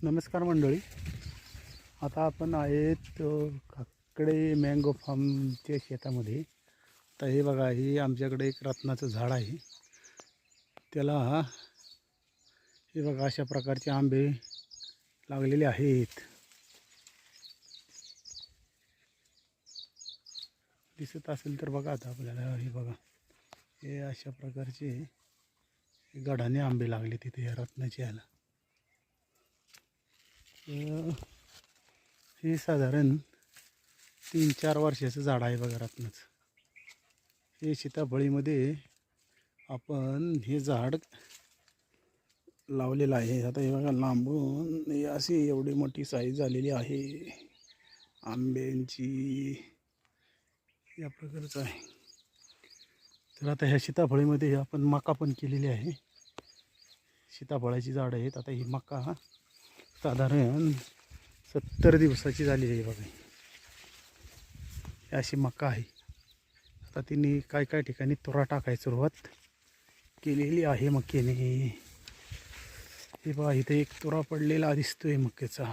नमस्कार मंडळी. आता आपण आहेत काकडे मँगो फार्मच्या शेतामध्ये. तर हे बघा, हे आमच्याकडे एक रत्नाचं झाड आहे. त्याला हे बघा अशा प्रकारचे आंबे लागलेले आहेत. दिसत असेल तर बघा. आता आपल्याला हे बघा, हे अशा प्रकारचे गडाने आंबे लागले तिथे या रत्नाच्या याला. हे साधारण 3-4 वर्षाचं झाड आहे बघा रत्नाचं. हे सीताफळीमध्ये आपण हे झाड लावलेलं आहे. आता हे बघा, लांबून हे अशी एवढी मोठी साईज झालेली आहे आंब्यांची, या प्रकारचं आहे. तर आता ह्या सीताफळीमध्ये आपण मका पण केलेली आहे. सीताफळाची झाडं आहेत. आता ही मका साधारण 70 दिवसाची झालेली आहे बघा. ही अशी मका आहे. आता तिने काय ठिकाणी तुरा टाकायची सुरुवात केलेली आहे मक्याने. हे बघा, इथे एक तुरा पडलेला दिसतोय मक्याचा.